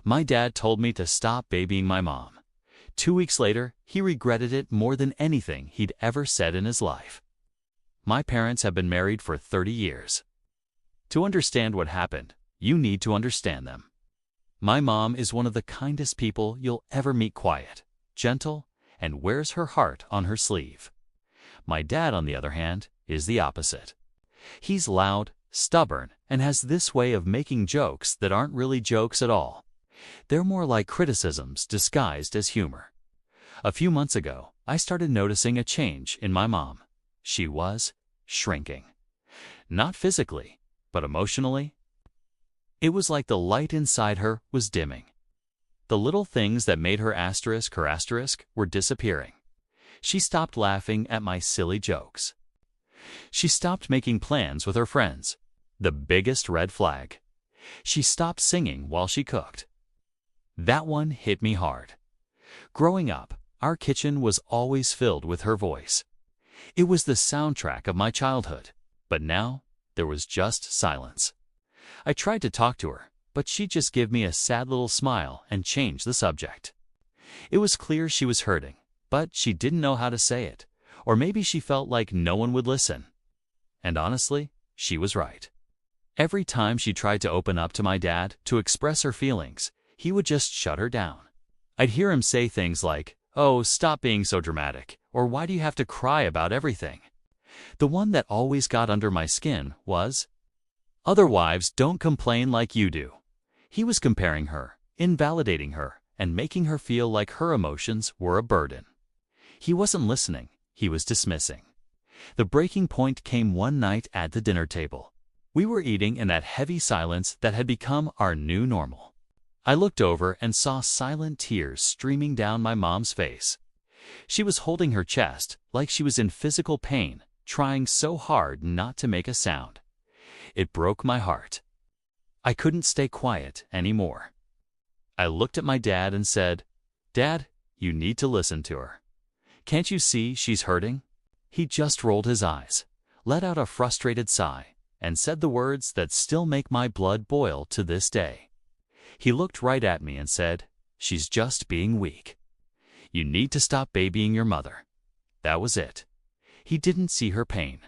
My dad told me to stop babying my mom. 2 weeks later, he regretted it more than anything he'd ever said in his life. My parents have been married for 30 years. To understand what happened, you need to understand them. My mom is one of the kindest people you'll ever meet, quiet, gentle, and wears her heart on her sleeve. My dad, on the other hand, is the opposite. He's loud, stubborn, and has this way of making jokes that aren't really jokes at all. They're more like criticisms disguised as humor. A few months ago, I started noticing a change in my mom. She was shrinking. Not physically, but emotionally. It was like the light inside her was dimming. The little things that made her asterisk were disappearing. She stopped laughing at my silly jokes. She stopped making plans with her friends. The biggest red flag. She stopped singing while she cooked. That one hit me hard. Growing up, our kitchen was always filled with her voice. It was the soundtrack of my childhood, but now there was just silence. I tried to talk to her, but she'd just give me a sad little smile and change the subject. It was clear she was hurting, but she didn't know how to say it, or maybe she felt like no one would listen. And honestly, she was right. Every time she tried to open up to my dad to express her feelings, he would just shut her down. I'd hear him say things like, "Oh, stop being so dramatic," or "Why do you have to cry about everything?" The one that always got under my skin was, "Other wives don't complain like you do." He was comparing her, invalidating her, and making her feel like her emotions were a burden. He wasn't listening, he was dismissing. The breaking point came one night at the dinner table. We were eating in that heavy silence that had become our new normal. I looked over and saw silent tears streaming down my mom's face. She was holding her chest like she was in physical pain, trying so hard not to make a sound. It broke my heart. I couldn't stay quiet anymore. I looked at my dad and said, "Dad, you need to listen to her. Can't you see she's hurting?" He just rolled his eyes, let out a frustrated sigh, and said the words that still make my blood boil to this day. He looked right at me and said, "She's just being weak. You need to stop babying your mother." That was it. He didn't see her pain.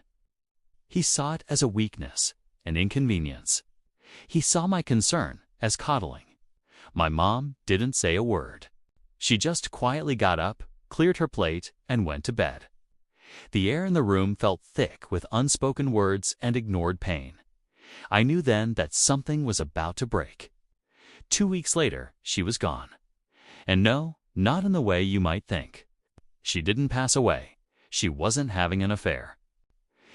He saw it as a weakness, an inconvenience. He saw my concern as coddling. My mom didn't say a word. She just quietly got up, cleared her plate, and went to bed. The air in the room felt thick with unspoken words and ignored pain. I knew then that something was about to break. 2 weeks later, she was gone. And no, not in the way you might think. She didn't pass away. She wasn't having an affair.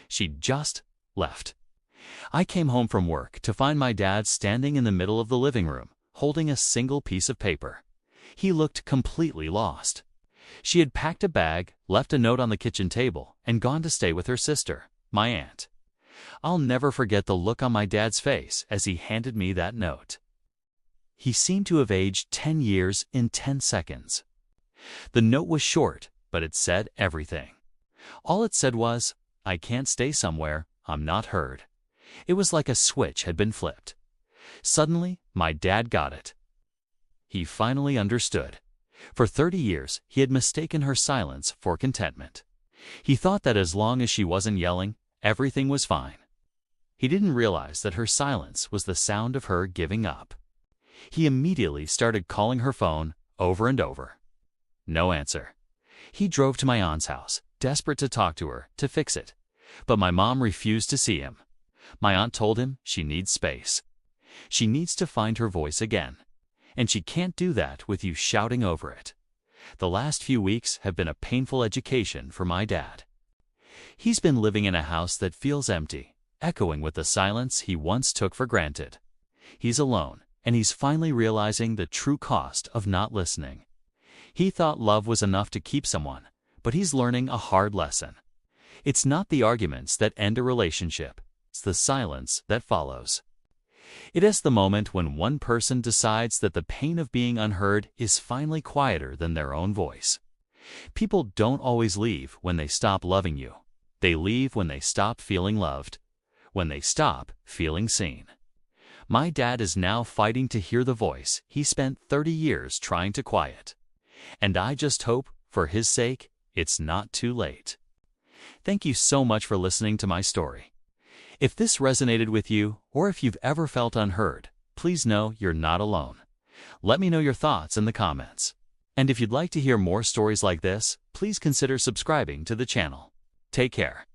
She just left. I came home from work to find my dad standing in the middle of the living room, holding a single piece of paper. He looked completely lost. She had packed a bag, left a note on the kitchen table, and gone to stay with her sister, my aunt. I'll never forget the look on my dad's face as he handed me that note. He seemed to have aged 10 years in 10 seconds. The note was short, but it said everything. All it said was, "I can't stay somewhere, I'm not heard." It was like a switch had been flipped. Suddenly, my dad got it. He finally understood. For 30 years, he had mistaken her silence for contentment. He thought that as long as she wasn't yelling, everything was fine. He didn't realize that her silence was the sound of her giving up. He immediately started calling her phone over and over. No answer. He drove to my aunt's house, desperate to talk to her, to fix it. But my mom refused to see him. My aunt told him she needs space. She needs to find her voice again. And she can't do that with you shouting over it. The last few weeks have been a painful education for my dad. He's been living in a house that feels empty, echoing with the silence he once took for granted. He's alone, and he's finally realizing the true cost of not listening. He thought love was enough to keep someone, but he's learning a hard lesson. It's not the arguments that end a relationship, it's the silence that follows. It is the moment when one person decides that the pain of being unheard is finally quieter than their own voice. People don't always leave when they stop loving you. They leave when they stop feeling loved, when they stop feeling seen. My dad is now fighting to hear the voice he spent 30 years trying to quiet. And I just hope, for his sake, it's not too late. Thank you so much for listening to my story. If this resonated with you, or if you've ever felt unheard, please know you're not alone. Let me know your thoughts in the comments. And if you'd like to hear more stories like this, please consider subscribing to the channel. Take care.